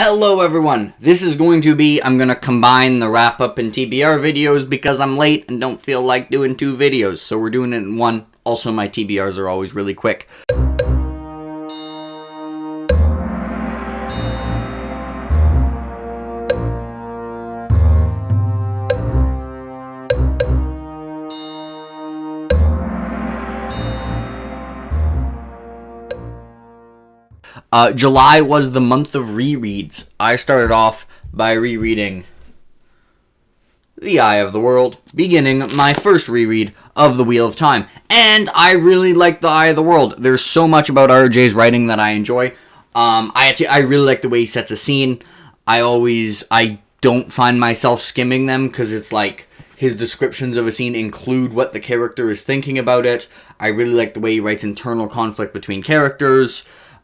Hello everyone, this is going to be, I'm going to combine the wrap-up and TBR videos because I'm late and don't feel like doing two videos, so we're doing it in one. Also, my TBRs are always really quick. July was the month of rereads. I started off by rereading The Eye of the World, beginning my first reread of The Wheel of Time. And I really like The Eye of the World. There's so much about RJ's writing that I enjoy. I really like the way he sets a scene. I don't find myself skimming them because it's like his descriptions of a scene include what the character is thinking about it. I really like the way he writes internal conflict between characters.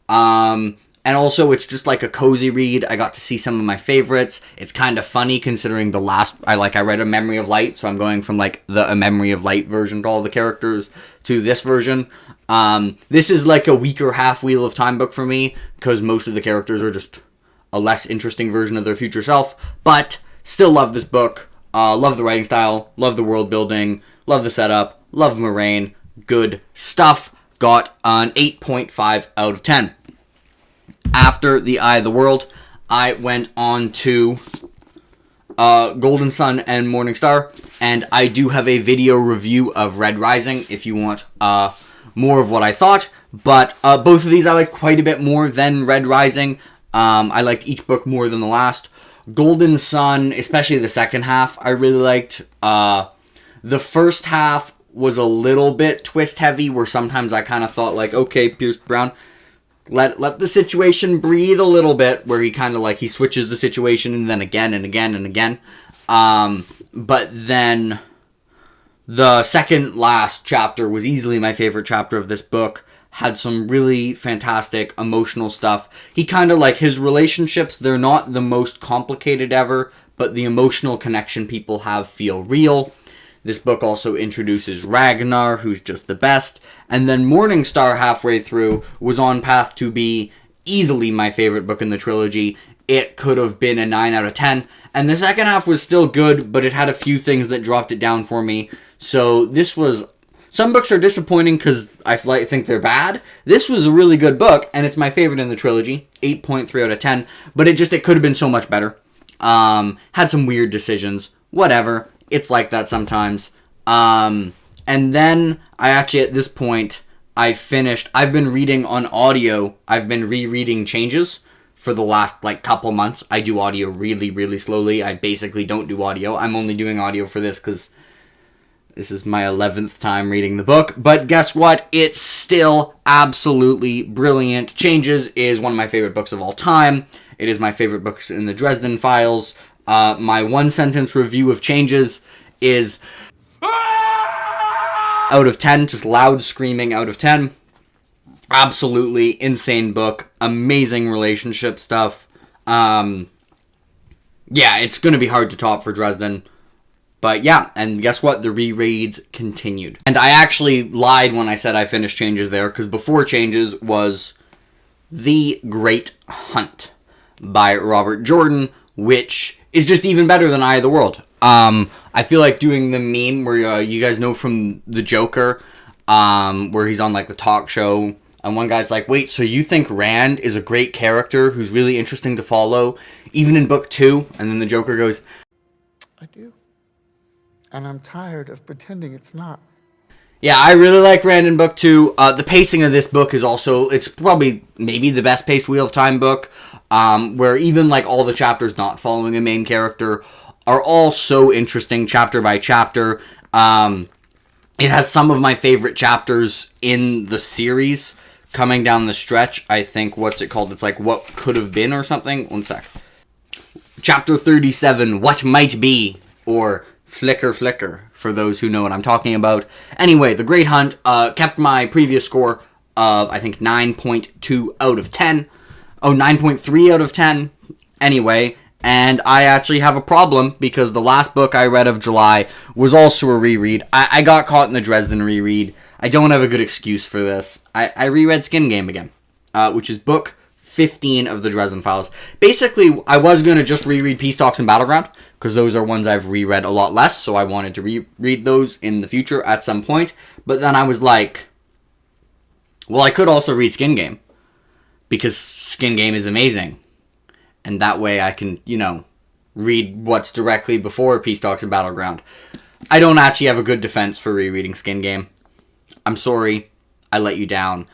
And also it's just like a cozy read. I got to see some of my favorites. It's kind of funny considering the last, I read A Memory of Light, so I'm going from like the A Memory of Light version to all the characters to this version. This is like a weaker half Wheel of Time book for me because most of the characters are just a less interesting version of their future self, but still love this book. Love the writing style, love the world building, love the setup, love Moraine, good stuff. Got an 8.5 out of 10. After The Eye of the World, I went on to Golden Sun and Morning Star, and I do have a video review of Red Rising if you want more of what I thought, but both of these I like quite a bit more than Red Rising. I liked each book more than the last. Golden Sun, especially the second half, I really liked. The first half was a little bit twist heavy, where sometimes I kind of thought like, okay, Pierce Brown, let the situation breathe a little bit, where he kind of like, he switches the situation and then again and again and again. But then the second last chapter was easily my favorite chapter of this book. Had some really fantastic emotional stuff. He kind of like, his relationships, they're not the most complicated ever, but the emotional connection people have feel real. This book also introduces Ragnar, who's just the best. And then Morning Star, halfway through, was on path to be easily my favorite book in the trilogy. It could have been a 9 out of 10. And the second half was still good, but it had a few things that dropped it down for me. So this was... Some books are disappointing because I think they're bad. This was a really good book, and it's my favorite in the trilogy. 8.3 out of 10. But it could have been so much better. Had some weird decisions. Whatever. It's like that sometimes. And then I actually, at this point, I've been reading on audio. I've been rereading Changes for the last, couple months. I do audio really, really slowly. I basically don't do audio. I'm only doing audio for this because this is my 11th time reading the book. But guess what? It's still absolutely brilliant. Changes is one of my favorite books of all time. It is my favorite books in the Dresden Files. My one-sentence review of Changes is out of 10, just loud screaming out of 10. Absolutely insane book. Amazing relationship stuff. Yeah, it's going to be hard to top for Dresden. But yeah, and guess what? The rereads continued. And I actually lied when I said I finished Changes there, because before Changes was The Great Hunt by Robert Jordan, which is just even better than Eye of the World. I feel like doing the meme where you guys know from The Joker, where he's on the talk show, and one guy's like, wait, so you think Rand is a great character who's really interesting to follow, even in book 2? And then the Joker goes, I do. And I'm tired of pretending it's not. Yeah, I really like Rand in book 2. The pacing of this book is also, it's probably maybe the best paced Wheel of Time book, where even all the chapters not following a main character are all so interesting chapter by chapter. It has some of my favorite chapters in the series coming down the stretch. I think, what's it called? It's What Could Have Been or something. One sec. Chapter 37, What Might Be, or Flicker Flicker, for those who know what I'm talking about. Anyway, The Great Hunt kept my previous score of, I think, 9.2 out of 10. Oh, 9.3 out of 10. Anyway, and I actually have a problem because the last book I read of July was also a reread. I got caught in the Dresden reread. I don't have a good excuse for this. I reread Skin Game again, which is book 15 of the Dresden Files. Basically, I was going to just reread Peace Talks and Battleground, because those are ones I've reread a lot less, so I wanted to reread those in the future at some point. But then I was like, well, I could also read Skin Game, because Skin Game is amazing. And that way I can, read what's directly before Peace Talks and Battleground. I don't actually have a good defense for rereading Skin Game. I'm sorry, I let you down.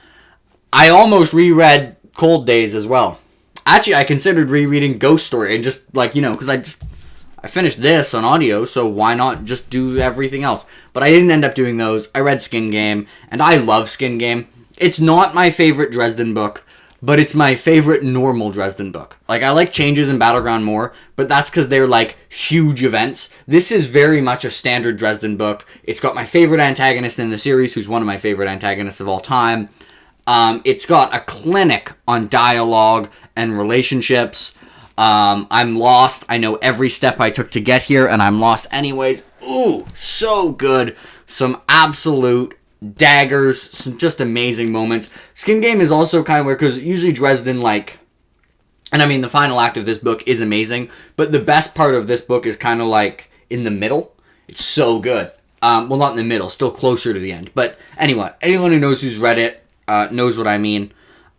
I almost reread Cold Days as well. Actually, I considered rereading Ghost Story, and just, because I finished this on audio, so why not just do everything else? But I didn't end up doing those. I read Skin Game, and I love Skin Game. It's not my favorite Dresden book, but it's my favorite normal Dresden book. I like Changes in Battleground more, but that's because they're, huge events. This is very much a standard Dresden book. It's got my favorite antagonist in the series, who's one of my favorite antagonists of all time. It's got a clinic on dialogue and relationships. I'm lost. I know every step I took to get here, and I'm lost anyways. Ooh, so good. Some absolute daggers, some just amazing moments. Skin Game is also kind of weird, because usually Dresden, the final act of this book is amazing, but the best part of this book is kind of in the middle. It's so good. Well, not in the middle, still closer to the end. But anyway, anyone who knows who's read it knows what I mean.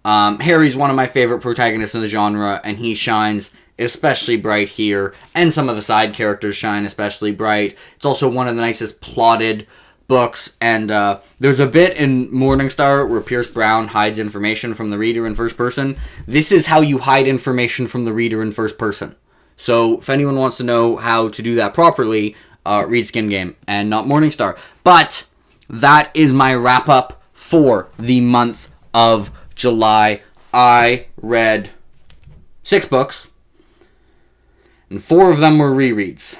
Harry's one of my favorite protagonists in the genre, and he shines especially bright here, and some of the side characters shine especially bright. It's also one of the nicest plotted books, and there's a bit in Morningstar where Pierce Brown hides information from the reader in first person. This is how you hide information from the reader in first person. So if anyone wants to know how to do that properly, read Skin Game and not Morningstar. But that is my wrap up for the month of July. I read 6 books, and 4 of them were rereads,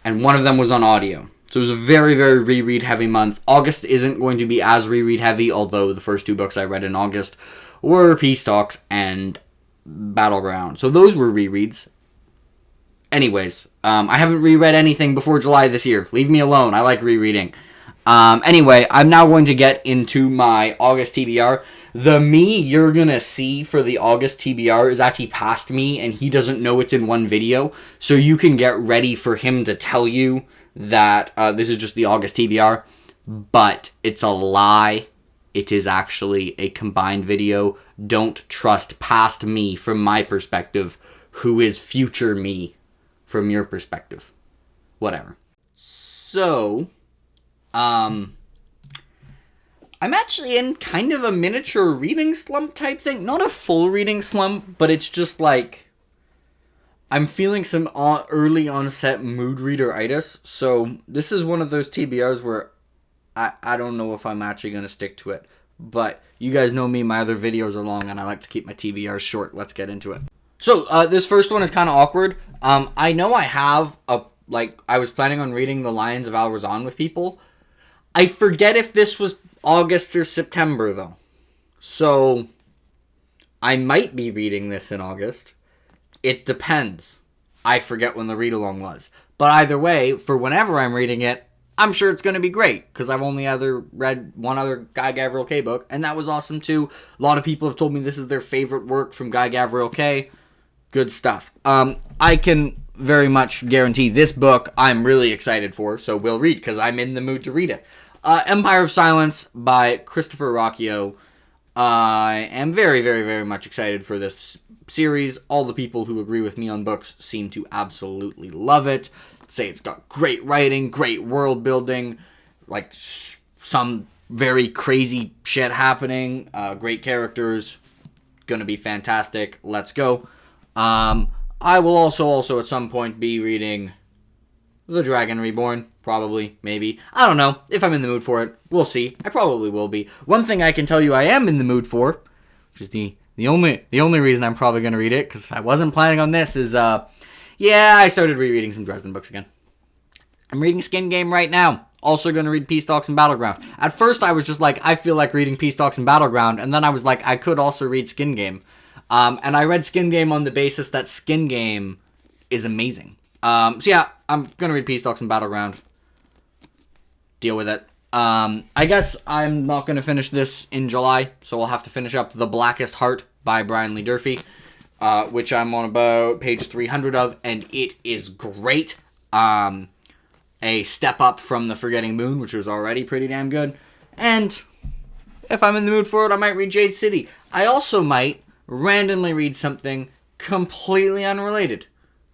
and 1 of them was on audio. So it was a very, very reread heavy month. August isn't going to be as reread heavy, although the first 2 books I read in August were Peace Talks and Battleground. So those were rereads. Anyways, I haven't reread anything before July this year. Leave me alone. I like rereading. Anyway, I'm now going to get into my August TBR. The me you're going to see for the August TBR is actually past me, and he doesn't know it's in one video. So you can get ready for him to tell you that this is just the August TBR. But it's a lie. It is actually a combined video. Don't trust past me from my perspective, who is future me from your perspective. Whatever. So, I'm actually in kind of a miniature reading slump type thing. Not a full reading slump, but it's just I'm feeling some early onset mood reader-itis. So this is one of those TBRs where I don't know if I'm actually going to stick to it. But you guys know me, my other videos are long, and I like to keep my TBRs short. Let's get into it. So this first one is kind of awkward. I know I have I was planning on reading The Lions of Alrazan with people. I forget if this was August or September, though. So, I might be reading this in August. It depends. I forget when the read-along was. But either way, for whenever I'm reading it, I'm sure it's going to be great, because I've only read one other Guy Gavriel Kay book, and that was awesome too. A lot of people have told me this is their favorite work from Guy Gavriel Kay. Good stuff. I can very much guarantee this book I'm really excited for, so we'll read, because I'm in the mood to read it. Empire of Silence by Christopher Rocchio. I am very, very, very much excited for this series. All the people who agree with me on books seem to absolutely love it. Say it's got great writing, great world building, some very crazy shit happening, great characters, gonna be fantastic. Let's go. I will also at some point be reading The Dragon Reborn. Probably, maybe. I don't know. If I'm in the mood for it, we'll see. I probably will be. One thing I can tell you I am in the mood for, which is the only reason I'm probably going to read it, because I wasn't planning on this, is, I started rereading some Dresden books again. I'm reading Skin Game right now. Also going to read Peace Talks and Battleground. At first, I was just I feel like reading Peace Talks and Battleground, and then I was I could also read Skin Game. And I read Skin Game on the basis that Skin Game is amazing. I'm going to read Peace Talks and Battleground. Deal with it. I guess I'm not going to finish this in July, so I'll have to finish up The Blackest Heart by Brian Lee Durfee, which I'm on about page 300 of, and it is great. A step up from The Forgetting Moon, which was already pretty damn good. And if I'm in the mood for it, I might read Jade City. I also might randomly read something completely unrelated.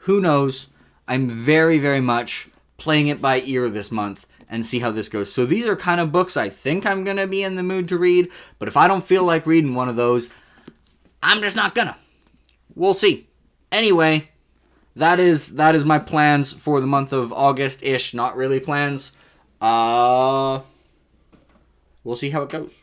Who knows? I'm very, very much playing it by ear this month and see how this goes. So these are kind of books I think I'm going to be in the mood to read, but if I don't feel like reading one of those, I'm just not gonna. We'll see. Anyway, that is my plans for the month of August-ish. Not really plans. We'll see how it goes.